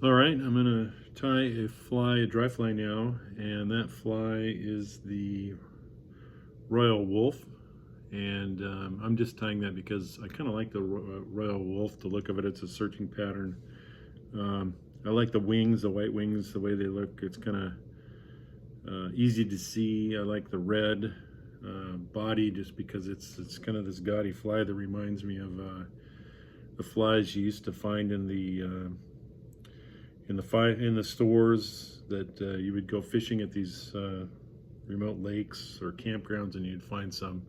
All right, I'm going to tie a fly, a dry fly now, and that fly is the Royal Wulff. And I'm just tying that because I kind of like the Royal Wulff, the look of it. It's a searching pattern. I like the wings, the white wings, the way they look. It's kind of easy to see. I like the red body just because it's kind of this gaudy fly that reminds me of the flies you used to find in the stores that you would go fishing at these remote lakes or campgrounds, and you'd find some,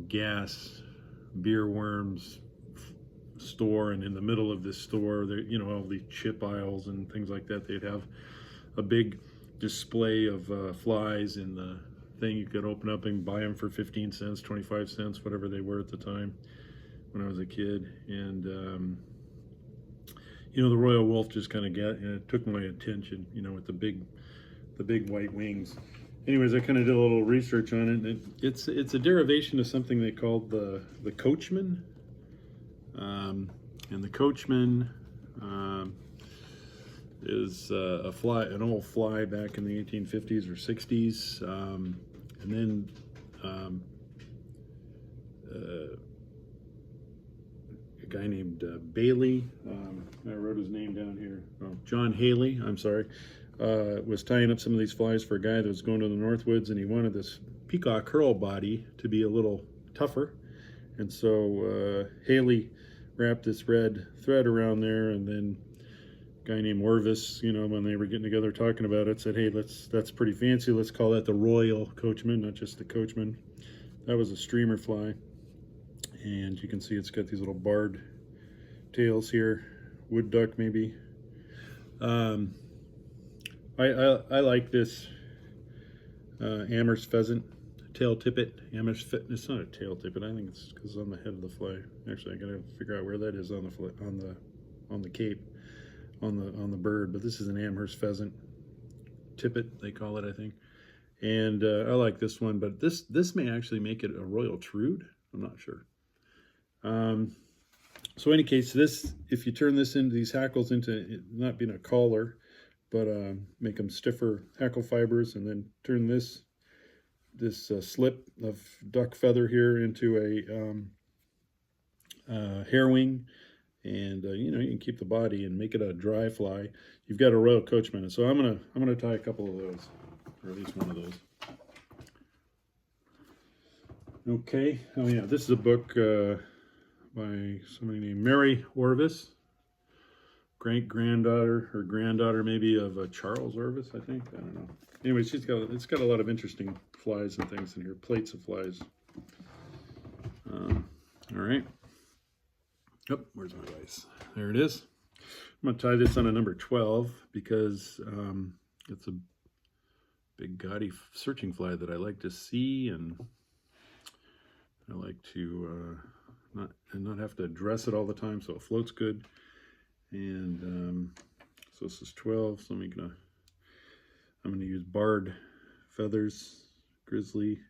gas beer worms store, and in the middle of this store, there, all these chip aisles and things like that. They'd have a big display of flies in the thing. You could open up and buy them for 15 cents, 25 cents, whatever they were at the time when I was a kid. And the Royal Wulff just kind of took my attention, with the big white wings. Anyways, I kind of did a little research on it. And it's a derivation of something they called the coachman. And the coachman is an old fly back in the 1850s or 60s. And then a guy named Bailey, I wrote his name down here, John Haley, I'm sorry, was tying up some of these flies for a guy that was going to the Northwoods, and he wanted this peacock curl body to be a little tougher. And so Haley wrapped this red thread around there, and then a guy named Orvis, when they were getting together talking about it, said, hey, that's pretty fancy, let's call that the Royal Coachman, not just the Coachman. That was a streamer fly, and you can see it's got these little barred tails here, wood duck maybe. I like this Amherst pheasant, tail tippet. It's not a tail tippet. I think it's because it's on the head of the fly. Actually, I gotta figure out where that is on the cape, on the bird. But this is an Amherst pheasant tippet, they call it, I think. And I like this one, but this may actually make it a Royal Trude. I'm not sure. So in any case, if you turn this into these hackles into not being a collar, but make them stiffer hackle fibers, and then turn this slip of duck feather here into a hair wing, and you can keep the body and make it a dry fly. You've got a Royal Coachman. And so I'm gonna tie a couple of those, or at least one of those. Okay. Oh yeah, this is a book by somebody named Mary Orvis, great-granddaughter or granddaughter maybe of Charles Orvis, I think. I don't know. Anyway, it's got a lot of interesting flies and things in here, plates of flies. All right. Oh, where's my vise? There it is. I'm going to tie this on a number 12 because it's a big gaudy searching fly that I like to see, and I like to not have to dress it all the time, so it floats good. And so this is 12. So I'm gonna use barred feathers, grizzly.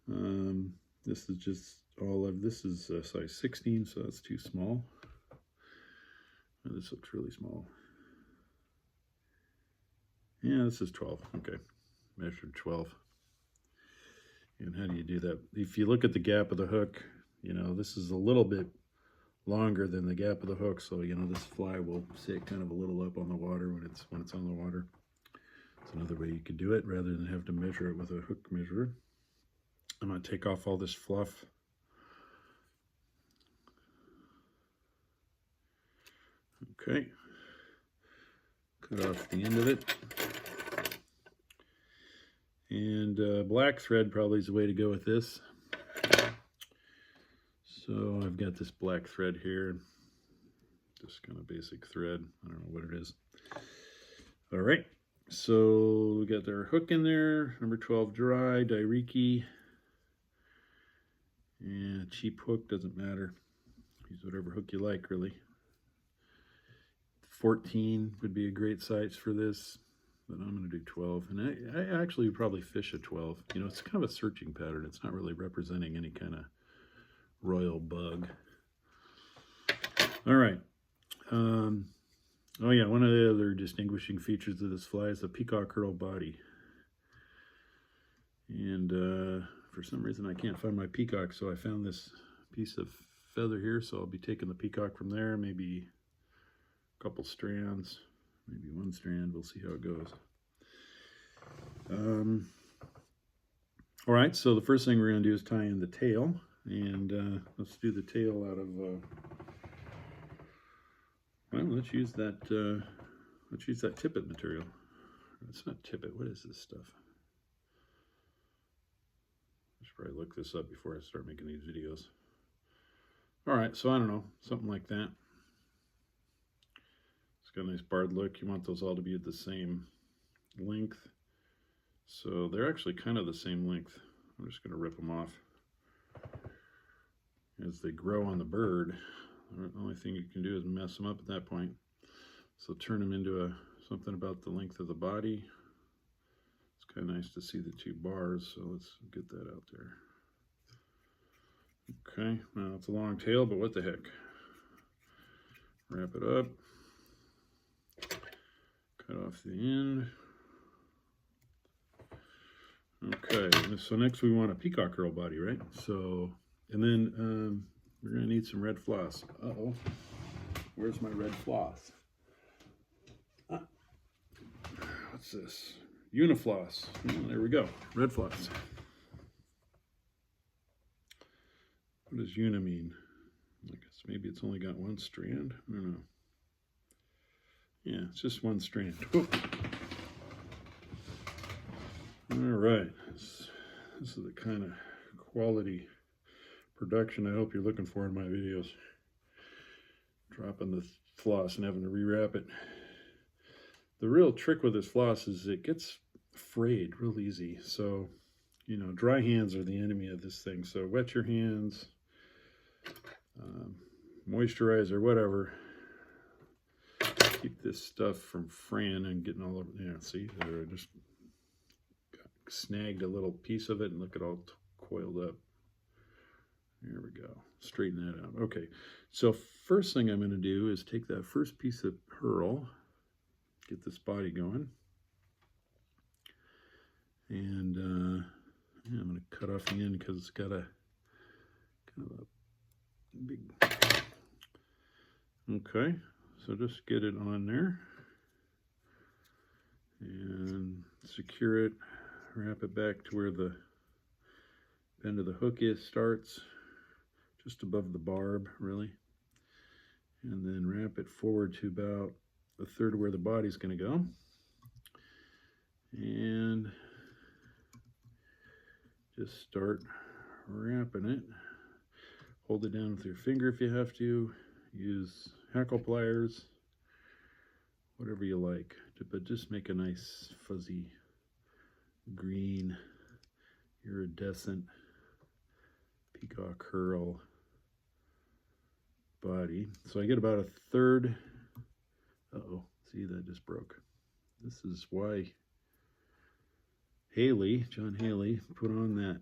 This is just this is size 16, so that's too small. And this looks really small. Yeah, this is 12. Okay, measured 12. And how do you do that? If you look at the gap of the hook, this is a little bit longer than the gap of the hook, so this fly will sit kind of a little up on the water when it's on the water. It's another way you could do it rather than have to measure it with a hook measurer. I'm going to take off all this fluff. Okay, cut off the end of it. And black thread probably is the way to go with this. So I've got this black thread here, just kind of basic thread. I don't know what it is. All right, so we got our hook in there, number 12 dry, Dairiki. And cheap hook, doesn't matter. Use whatever hook you like, really. 14 would be a great size for this, but I'm going to do 12. And I actually would probably fish a 12. It's kind of a searching pattern. It's not really representing any kind of royal bug. All right. Oh yeah, one of the other distinguishing features of this fly is the peacock curl body. And for some reason I can't find my peacock, so I found this piece of feather here, so I'll be taking the peacock from there, maybe a couple strands, maybe one strand, we'll see how it goes. All right, so the first thing we're going to do is tie in the tail, and let's do the tail out of, well, let's use that tippet material. It's not tippet, what is this stuff? I should probably look this up before I start making these videos. All right, so I don't know, something like that. It's got a nice barred look. You want those all to be at the same length. So they're actually kind of the same length. I'm just going to rip them off. As they grow on the bird, the only thing you can do is mess them up at that point. So turn them into something about the length of the body. It's kind of nice to see the two bars, so let's get that out there. Okay, well, it's a long tail, but what the heck. Wrap it up. Cut off the end. Okay, so next we want a peacock curl body, right? So, and then we're going to need some red floss. Uh-oh, where's my red floss? What's this? Unifloss. Oh, there we go, red floss. What does uni mean? I guess maybe it's only got one strand. I don't know. Yeah, it's just one strand. Whoa. All right, this is the kind of quality production I hope you're looking for in my videos. Dropping the floss and having to rewrap it. The real trick with this floss is it gets frayed real easy. So, you know, dry hands are the enemy of this thing. So wet your hands, moisturizer, whatever. Keep this stuff from fraying and getting all over. Yeah, see, there, I just snagged a little piece of it and look at all coiled up. There we go. Straighten that out. Okay, so first thing I'm going to do is take that first piece of pearl, get this body going, and yeah, I'm going to cut off the end because it's got a kind of a big. Okay, so just get it on there and secure it. Wrap it back to where the bend of the hook starts, just above the barb, really. And then wrap it forward to about a third of where the body's going to go. And just start wrapping it. Hold it down with your finger if you have to. Use hackle pliers, whatever you like. But just make a nice fuzzy green, iridescent peacock curl body. So I get about a third. Uh-oh, see, that just broke. This is why John Haley, put on that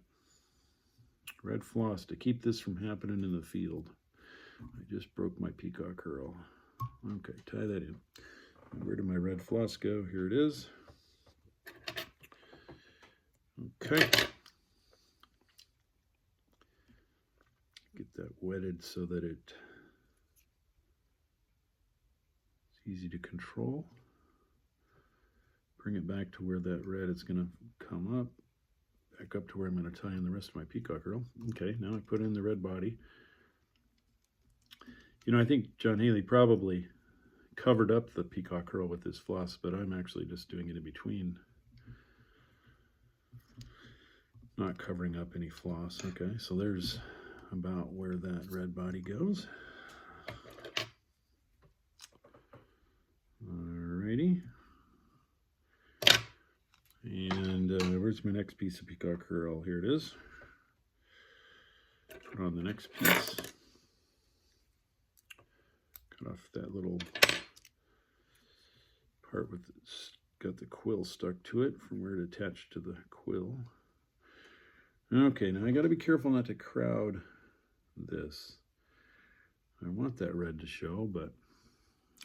red floss to keep this from happening in the field. I just broke my peacock curl. Okay, tie that in. Where did my red floss go? Here it is. Okay. Get that wetted so that it's easy to control. Bring it back to where that red is going to come up. Back up to where I'm going to tie in the rest of my peacock curl. Okay, now I put in the red body. You know, I think John Haley probably covered up the peacock curl with his floss, but I'm actually just doing it in between. Not covering up any floss. Okay, so there's about where that red body goes. Alrighty. And where's my next piece of peacock curl? Here it is. Put on the next piece. Cut off that little part with it's got the quill stuck to it from where it attached to the quill. Okay, now I got to be careful not to crowd this. I want that red to show, but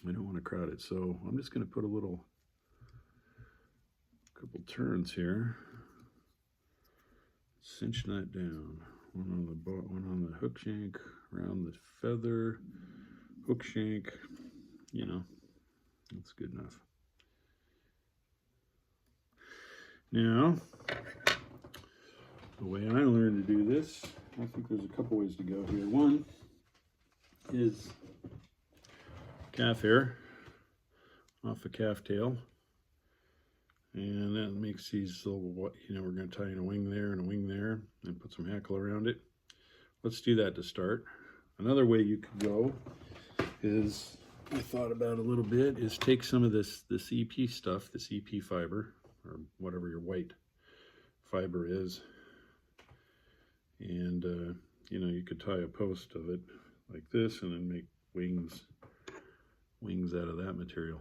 I don't want to crowd it, so I'm just going to put a couple turns here. Cinch that down. One on the hook shank, around the feather, hook shank. You know, that's good enough. Now, the way I learned to do this, I think there's a couple ways to go here. One is calf hair off the calf tail, and that makes these little, you know, we're going to tie in a wing there and a wing there and put some hackle around it. Let's do that to start. Another way you could go is, I thought about a little bit, is take some of this EP stuff, this EP fiber, or whatever your white fiber is, and you know, you could tie a post of it like this and then make wings out of that material.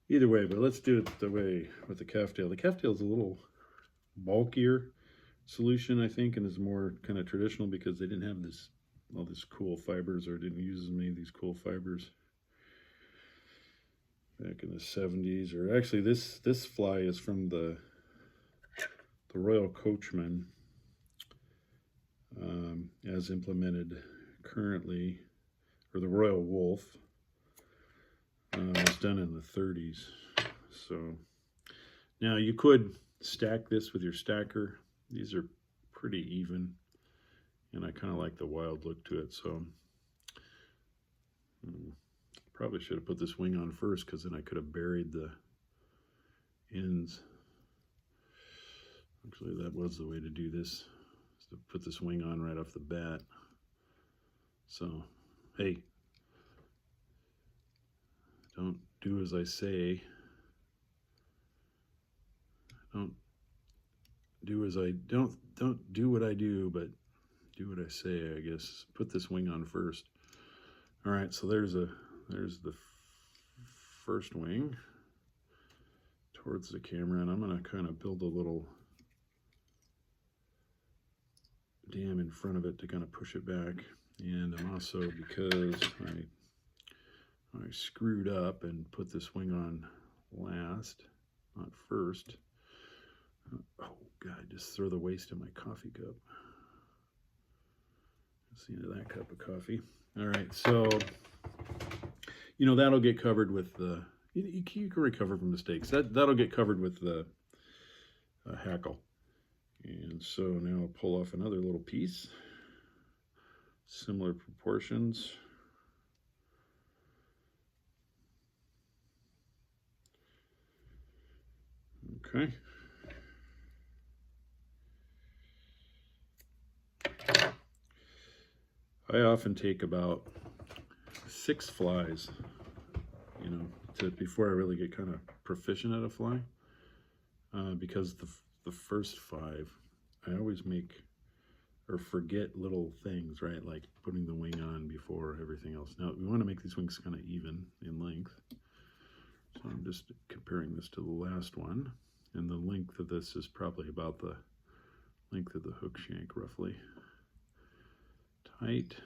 Either way, but let's do it the way with the calf tail. The calf tail is a little bulkier solution, I think, and is more kind of traditional because they didn't have all this cool fibers, or didn't use as many of these cool fibers back in the 70s. Or actually, this fly is from the Royal Coachman, as implemented currently, or the Royal Wulff. It was done in the 30s. So now you could stack this with your stacker. These are pretty even, and I kind of like the wild look to it. So probably should have put this wing on first, because then I could have buried the ends. Actually, that was the way to do this, is to put this wing on right off the bat. So, hey, don't do as I say. Don't do what I do, but do what I say, I guess. Put this wing on first. All right, so there's the first wing towards the camera, and I'm going to kind of build a little dam in front of it to kind of push it back. And I'm also, because I screwed up and put this wing on last, not first. Oh God, just throw the waste in my coffee cup. That's the end of that cup of coffee. All right, so, you know, that'll get covered with the, you can recover from mistakes. That'll get covered with the hackle. And so now I'll pull off another little piece, similar proportions. Okay. I often take about 6 flies, you know, before I really get kind of proficient at a fly, because the first 5, I always make or forget little things, right? Like putting the wing on before everything else. Now, we want to make these wings kind of even in length. So I'm just comparing this to the last one. And the length of this is probably about the length of the hook shank, roughly. Tight.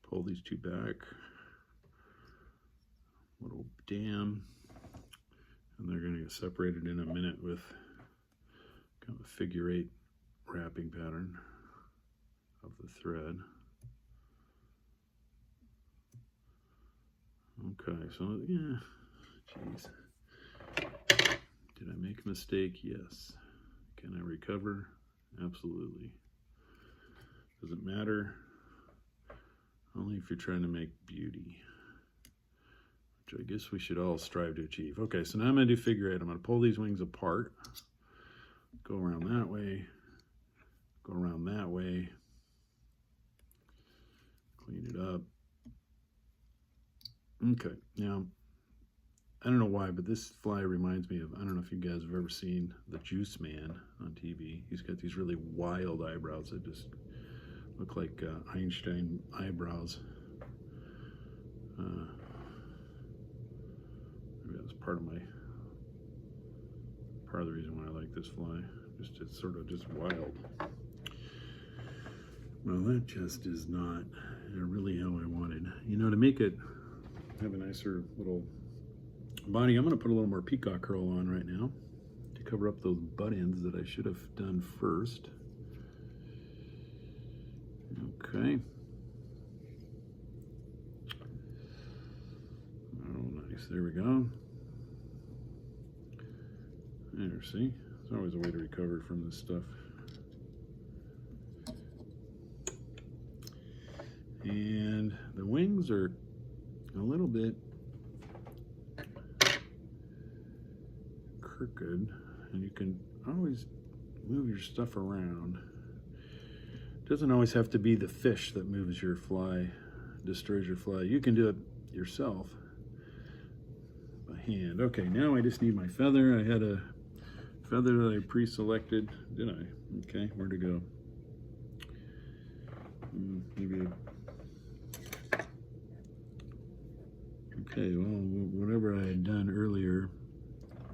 Pull these 2 back. Little dam. And they're going to get separated in a minute with kind of a figure 8 wrapping pattern of the thread. Okay, so yeah, geez. Did I make a mistake? Yes. Can I recover? Absolutely. Doesn't matter. Only if you're trying to make beauty, which I guess we should all strive to achieve. Okay, so now I'm going to do figure 8. I'm going to pull these wings apart, go around that way, go around that way, clean it up. Okay, now, I don't know why, but this fly reminds me of, I don't know if you guys have ever seen the Juice Man on TV. He's got these really wild eyebrows that just look like Einstein eyebrows. Maybe that's part of the reason why I like this fly. It's sort of just wild. Well, that just is not really how I wanted. You know, to make it have a nicer little body. I'm going to put a little more peacock curl on right now to cover up those butt ends that I should have done first. Okay. Oh, nice. There we go. There, see? There's always a way to recover from this stuff. And the wings are a little bit crooked, and you can always move your stuff around. It doesn't always have to be the fish that moves your fly, destroys your fly. You can do it yourself by hand. Okay, now I just need my feather. I had a feather that I pre-selected, did I? Okay, where to go? Maybe. Okay, well, whatever I had done earlier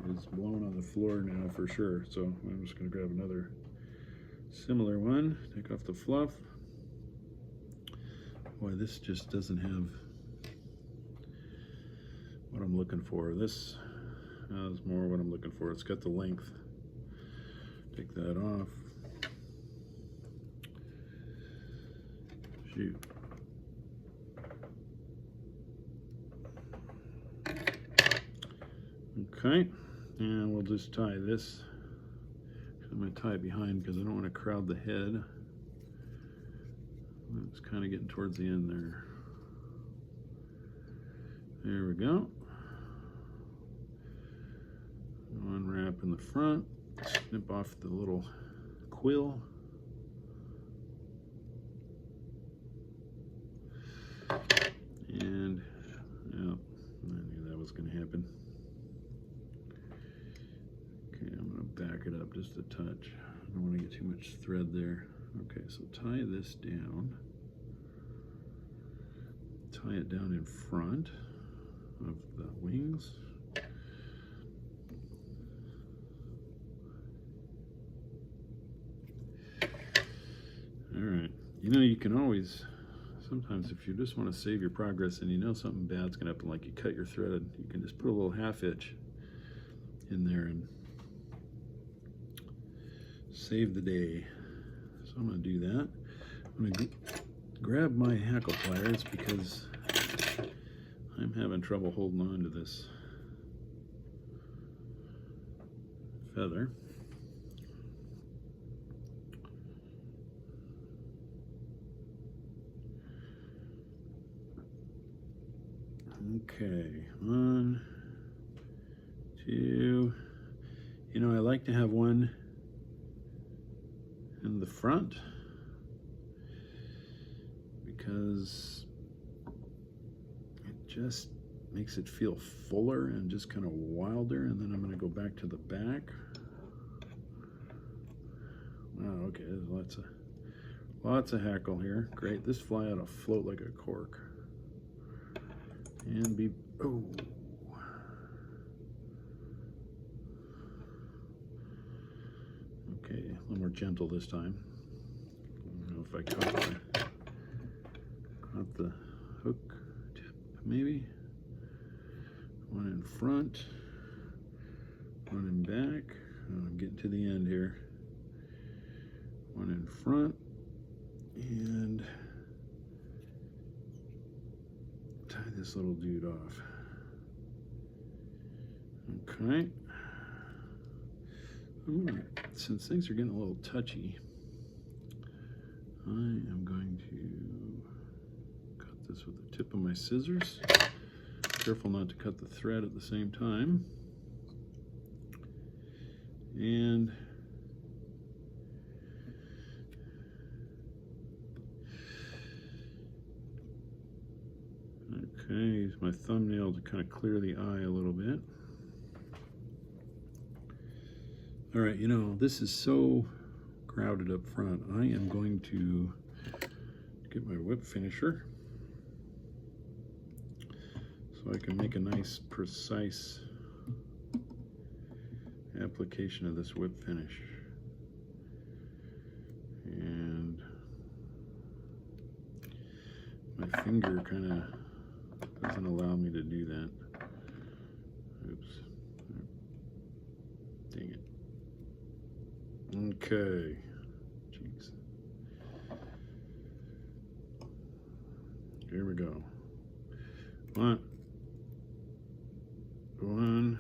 is blown on the floor now for sure. So I'm just going to grab another similar one, take off the fluff. Boy, this just doesn't have what I'm looking for. This is more what I'm looking for. It's got the length. Take that off. Shoot. Okay, and we'll just tie this. I'm going to tie it behind because I don't want to crowd the head. It's kind of getting towards the end there. There we go. Unwrap in the front, snip off the little quill. And, yeah, I knew that was going to happen. Okay, I'm going to back it up just a touch. I don't want to get too much thread there. Okay, so tie this down. Tie it down in front of the wings. All right, you know, you can always, sometimes if you just want to save your progress and you know something bad's going to happen, like you cut your thread, you can just put a little half hitch in there and save the day. So I'm going to do that. I'm going to grab my hackle pliers because I'm having trouble holding on to this feather. Okay, 1, 2. You know, I like to have one in the front because it just makes it feel fuller and just kind of wilder. And then I'm going to go back to the back. Wow, okay, there's lots of hackle here. Great, this fly ought to float like a cork. And be, oh. Okay, a little more gentle this time. I don't know if I caught the hook tip, maybe. One in front, one in back. I'm getting to the end here. One in front, and tie this little dude off. Okay. Since things are getting a little touchy, I am going to cut this with the tip of my scissors. Careful not to cut the thread at the same time. And okay, use my thumbnail to kind of clear the eye a little bit. All right, you know, this is so crowded up front. I am going to get my whip finisher so I can make a nice, precise application of this whip finish. And my finger kind of doesn't allow me to do that. Oops. Dang it. Okay. Jeez. Here we go. One,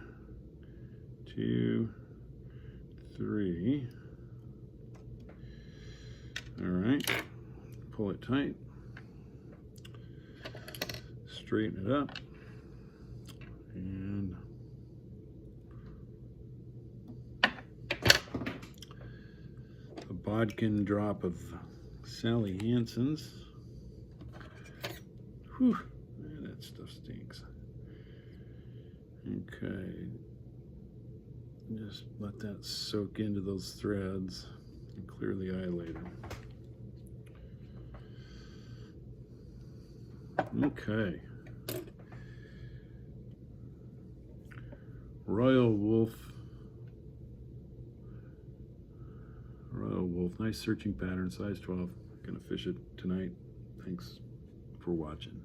2, 3. All right. Pull it tight. Straighten it up. And a bodkin drop of Sally Hansen's. Whew, man, that stuff stinks. Okay, just let that soak into those threads and clear the eye later. Okay. Royal Wulff. Royal Wulff, nice searching pattern, size 12. Gonna fish it tonight. Thanks for watching.